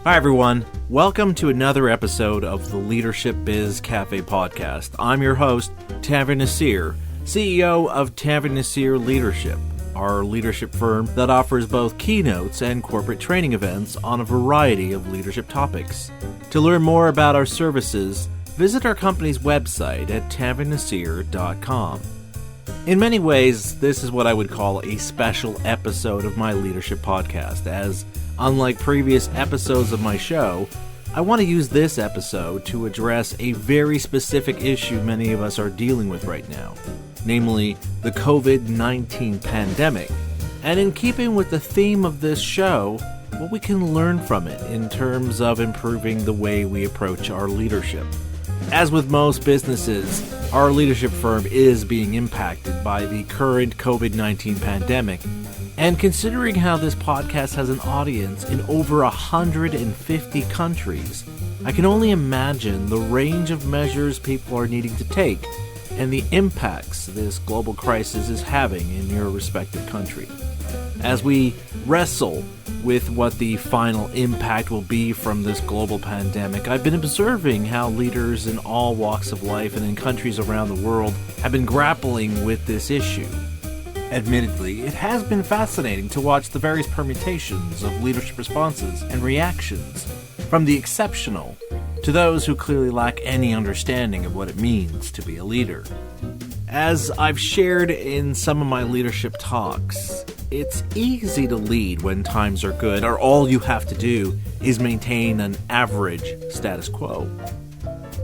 Hi everyone, welcome to another episode of the Leadership Biz Cafe podcast. I'm your host, Tanvir Naseer, CEO of Tanvir Naseer Leadership, our leadership firm that offers both keynotes and corporate training events on a variety of leadership topics. To learn more about our services, visit our company's website at tanvirnaseer.com. In many ways, this is what I would call a special episode of my leadership podcast, as unlike previous episodes of my show, I want to use this episode to address a very specific issue many of us are dealing with right now, namely the COVID-19 pandemic, and in keeping with the theme of this show, what we can learn from it in terms of improving the way we approach our leadership. As with most businesses, our leadership firm is being impacted by the current COVID-19 pandemic. And considering how this podcast has an audience in over 150 countries, I can only imagine the range of measures people are needing to take and the impacts this global crisis is having in your respective country. As we wrestle with what the final impact will be from this global pandemic, I've been observing how leaders in all walks of life and in countries around the world have been grappling with this issue. Admittedly, it has been fascinating to watch the various permutations of leadership responses and reactions, from the exceptional to those who clearly lack any understanding of what it means to be a leader. As I've shared in some of my leadership talks, it's easy to lead when times are good, or all you have to do is maintain an average status quo.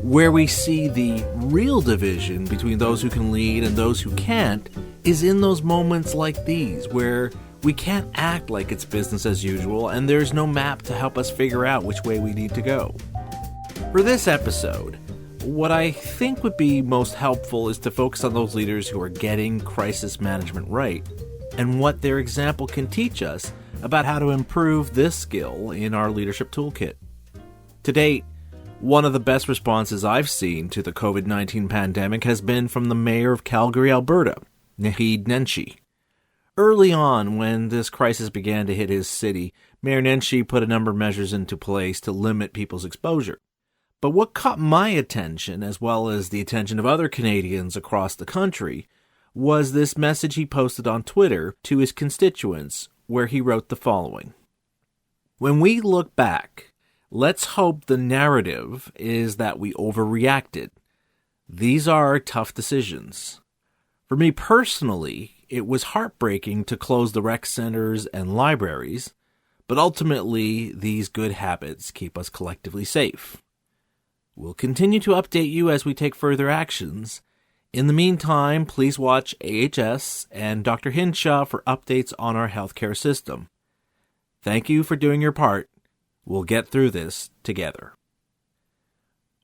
Where we see the real division between those who can lead and those who can't is in those moments like these, where we can't act like it's business as usual and there's no map to help us figure out which way we need to go. For this episode, what I think would be most helpful is to focus on those leaders who are getting crisis management right and what their example can teach us about how to improve this skill in our leadership toolkit. To date, one of the best responses I've seen to the COVID-19 pandemic has been from the mayor of Calgary, Alberta, Naheed Nenshi. Early on, when this crisis began to hit his city, Mayor Nenshi put a number of measures into place to limit people's exposure. But what caught my attention, as well as the attention of other Canadians across the country, was this message he posted on Twitter to his constituents, where he wrote the following: "When we look back, let's hope the narrative is that we overreacted. These are tough decisions. For me personally, it was heartbreaking to close the rec centers and libraries, but ultimately these good habits keep us collectively safe. We'll continue to update you as we take further actions. In the meantime, please watch AHS and Dr. Hinshaw for updates on our healthcare system. Thank you for doing your part. We'll get through this together."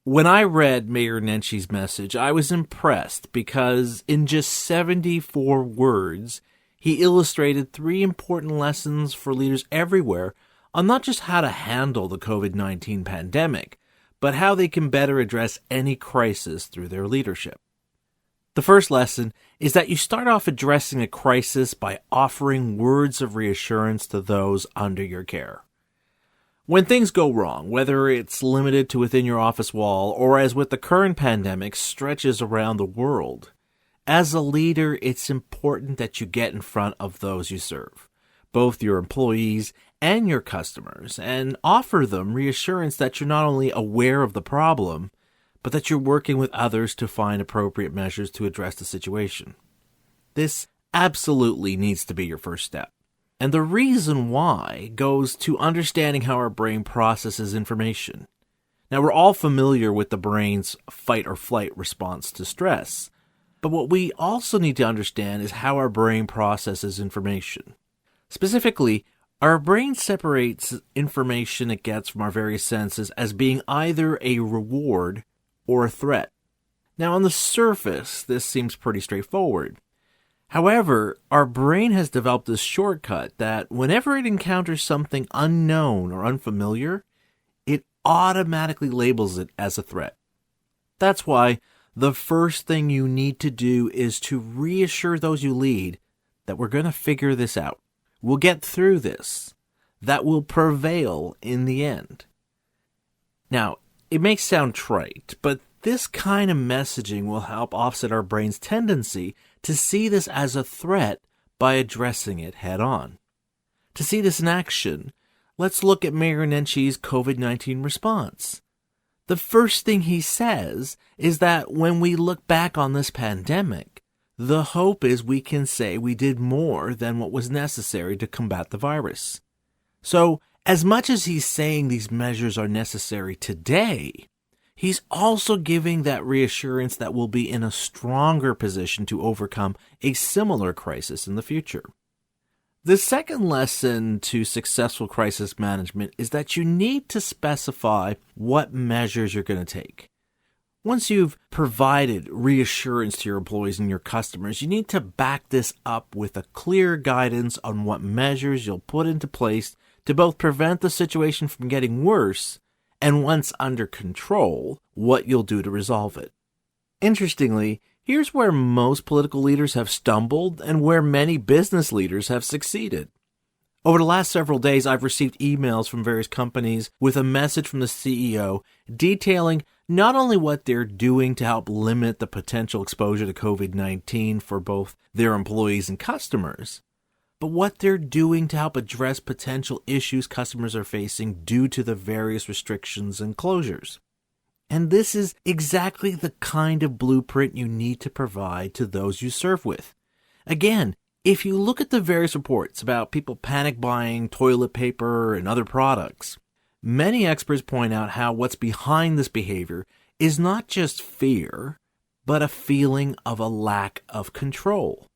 When I read Mayor Nenshi's message, I was impressed because in just 74 words, he illustrated 3 important lessons for leaders everywhere on not just how to handle the COVID-19 pandemic, but how they can better address any crisis through their leadership. The first lesson is that you start off addressing a crisis by offering words of reassurance to those under your care. When things go wrong, whether it's limited to within your office wall or as with the current pandemic stretches around the world, as a leader, it's important that you get in front of those you serve, both your employees and your customers, and offer them reassurance that you're not only aware of the problem, but that you're working with others to find appropriate measures to address the situation. This absolutely needs to be your first step. And the reason why goes to understanding how our brain processes information. Now, we're all familiar with the brain's fight or flight response to stress, but what we also need to understand is how our brain processes information. Specifically, our brain separates information it gets from our various senses as being either a reward or a threat. Now, on the surface, this seems pretty straightforward. However, our brain has developed this shortcut that whenever it encounters something unknown or unfamiliar, it automatically labels it as a threat. That's why the first thing you need to do is to reassure those you lead that we're going to figure this out. We'll get through this. that will prevail in the end. Now, it may sound trite, but this kind of messaging will help offset our brain's tendency to see this as a threat by addressing it head on. To see this in action, let's look at Mayor Nenshi's COVID-19 response. The first thing he says is that when we look back on this pandemic, the hope is we can say we did more than what was necessary to combat the virus. So, as much as he's saying these measures are necessary today, he's also giving that reassurance that we'll be in a stronger position to overcome a similar crisis in the future. The second lesson to successful crisis management is that you need to specify what measures you're going to take. Once you've provided reassurance to your employees and your customers, you need to back this up with a clear guidance on what measures you'll put into place to both prevent the situation from getting worse and, once under control, what you'll do to resolve it. Interestingly, here's where most political leaders have stumbled and where many business leaders have succeeded. Over the last several days, I've received emails from various companies with a message from the CEO detailing not only what they're doing to help limit the potential exposure to COVID-19 for both their employees and customers, but what they're doing to help address potential issues customers are facing due to the various restrictions and closures. And this is exactly the kind of blueprint you need to provide to those you serve with. Again, if you look at the various reports about people panic buying toilet paper and other products, many experts point out how what's behind this behavior is not just fear, but a feeling of a lack of control.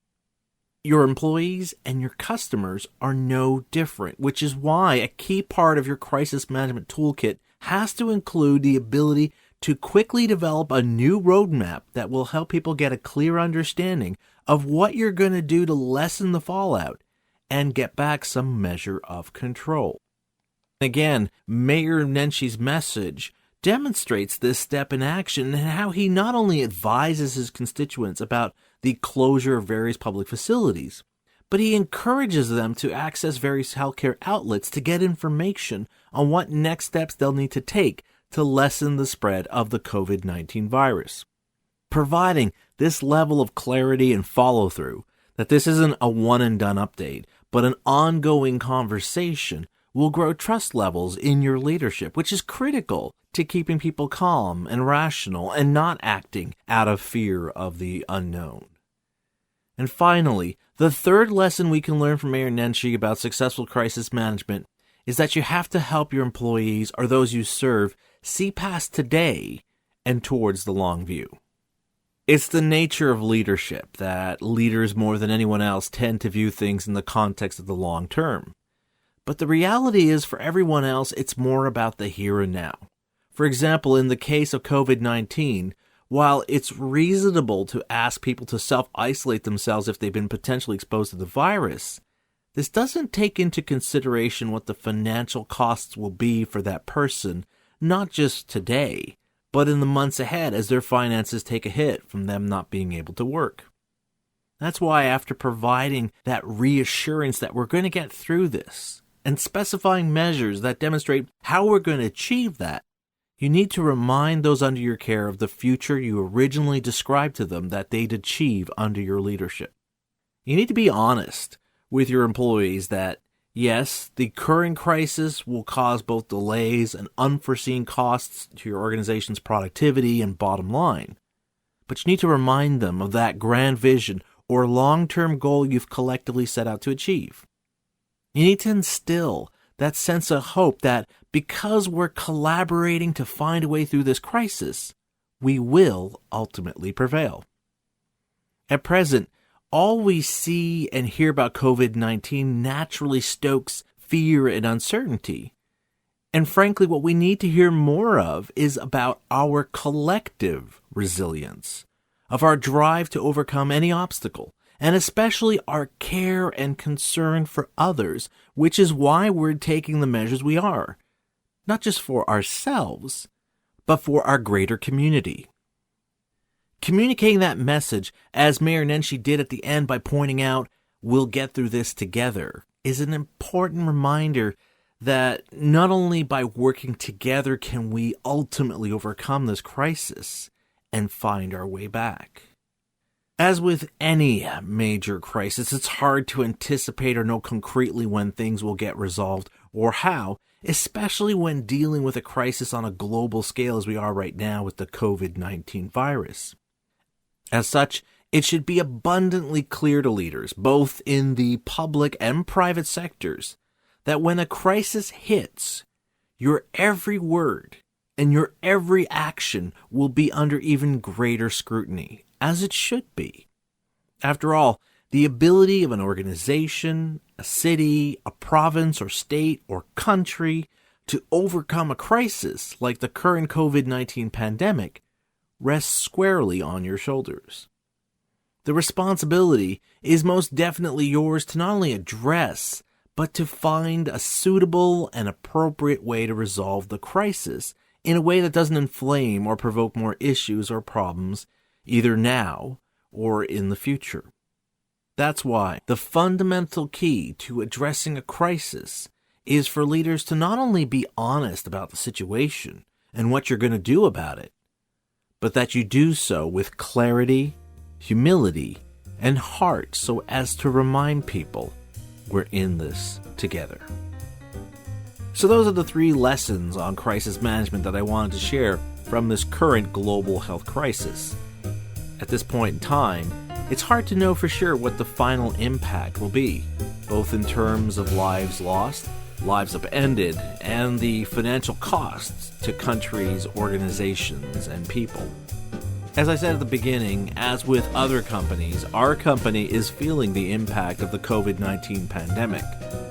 Your employees and your customers are no different, which is why a key part of your crisis management toolkit has to include the ability to quickly develop a new roadmap that will help people get a clear understanding of what you're going to do to lessen the fallout and get back some measure of control. Again, Mayor Nenshi's message demonstrates this step in action and how he not only advises his constituents about the closure of various public facilities, but he encourages them to access various healthcare outlets to get information on what next steps they'll need to take to lessen the spread of the COVID-19 virus. Providing this level of clarity and follow-through, that this isn't a one-and-done update, but an ongoing conversation, will grow trust levels in your leadership, which is critical to keeping people calm and rational and not acting out of fear of the unknown. And finally, the third lesson we can learn from Mayor Nenshi about successful crisis management is that you have to help your employees or those you serve see past today and towards the long view. It's the nature of leadership that leaders more than anyone else tend to view things in the context of the long term. But the reality is, for everyone else, it's more about the here and now. For example, in the case of COVID-19, while it's reasonable to ask people to self-isolate themselves if they've been potentially exposed to the virus, this doesn't take into consideration what the financial costs will be for that person, not just today, but in the months ahead as their finances take a hit from them not being able to work. That's why, after providing that reassurance that we're going to get through this, and specifying measures that demonstrate how we're going to achieve that, you need to remind those under your care of the future you originally described to them that they'd achieve under your leadership. You need to be honest with your employees that, yes, the current crisis will cause both delays and unforeseen costs to your organization's productivity and bottom line, but you need to remind them of that grand vision or long-term goal you've collectively set out to achieve. You need to instill that sense of hope that because we're collaborating to find a way through this crisis, we will ultimately prevail. At present, all we see and hear about COVID-19 naturally stokes fear and uncertainty. And frankly, what we need to hear more of is about our collective resilience, of our drive to overcome any obstacle, and especially our care and concern for others, which is why we're taking the measures we are, not just for ourselves, but for our greater community. Communicating that message, as Mayor Nenshi did at the end by pointing out, "We'll get through this together," is an important reminder that not only by working together can we ultimately overcome this crisis and find our way back. As with any major crisis, it's hard to anticipate or know concretely when things will get resolved or how, especially when dealing with a crisis on a global scale as we are right now with the COVID-19 virus. As such, it should be abundantly clear to leaders, both in the public and private sectors, that when a crisis hits, your every word and your every action will be under even greater scrutiny, as it should be. After all, the ability of an organization, a city, a province or state or country to overcome a crisis like the current COVID-19 pandemic rests squarely on your shoulders. The responsibility is most definitely yours to not only address, but to find a suitable and appropriate way to resolve the crisis in a way that doesn't inflame or provoke more issues or problems either now or in the future. That's why the fundamental key to addressing a crisis is for leaders to not only be honest about the situation and what you're going to do about it, but that you do so with clarity, humility, and heart so as to remind people we're in this together. So those are the 3 lessons on crisis management that I wanted to share from this current global health crisis. At this point in time, it's hard to know for sure what the final impact will be, both in terms of lives lost, lives upended, and the financial costs to countries, organizations, and people. As I said at the beginning, as with other companies, our company is feeling the impact of the COVID-19 pandemic.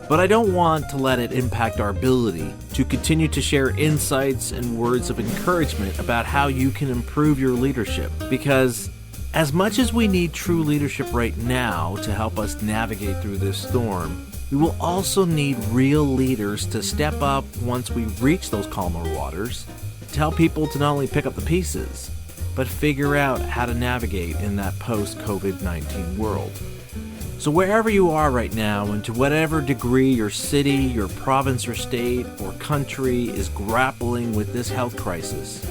But I don't want to let it impact our ability to continue to share insights and words of encouragement about how you can improve your leadership. Because as much as we need true leadership right now to help us navigate through this storm, we will also need real leaders to step up once we reach those calmer waters, to help people to not only pick up the pieces, but figure out how to navigate in that post-COVID-19 world. So wherever you are right now, and to whatever degree your city, your province or state or country is grappling with this health crisis,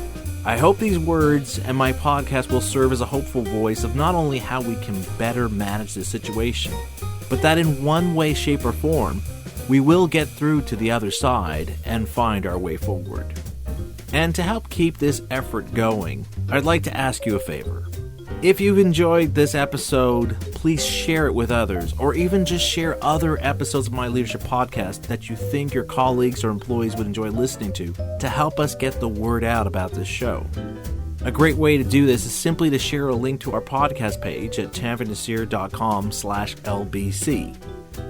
I hope these words and my podcast will serve as a hopeful voice of not only how we can better manage this situation, but that in one way, shape, or form, we will get through to the other side and find our way forward. And to help keep this effort going, I'd like to ask you a favor. If you've enjoyed this episode, please share it with others, or even just share other episodes of my leadership podcast that you think your colleagues or employees would enjoy listening to help us get the word out about this show. A great way to do this is simply to share a link to our podcast page at tanveernaseer.com/LBC.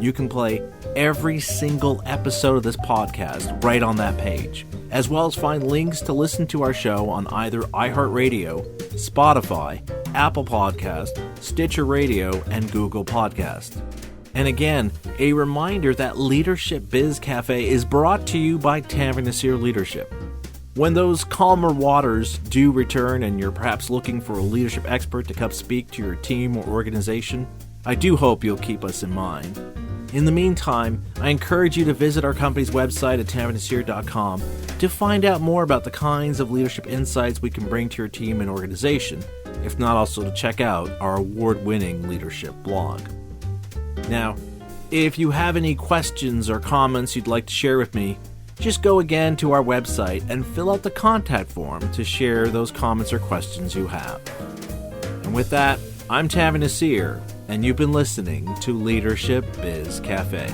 You can play every single episode of this podcast right on that page, as well as find links to listen to our show on either iHeartRadio, Spotify, Apple Podcast, Stitcher Radio, and Google Podcast. And again, a reminder that Leadership Biz Cafe is brought to you by Tanveer Naseer Leadership. When those calmer waters do return and you're perhaps looking for a leadership expert to come speak to your team or organization, I do hope you'll keep us in mind. In the meantime, I encourage you to visit our company's website at tanveernaseer.com to find out more about the kinds of leadership insights we can bring to your team and organization, if not also to check out our award-winning leadership blog. Now, if you have any questions or comments you'd like to share with me, just go again to our website and fill out the contact form to share those comments or questions you have. And with that, I'm Tanveer Naseer, and you've been listening to Leadership Biz Cafe.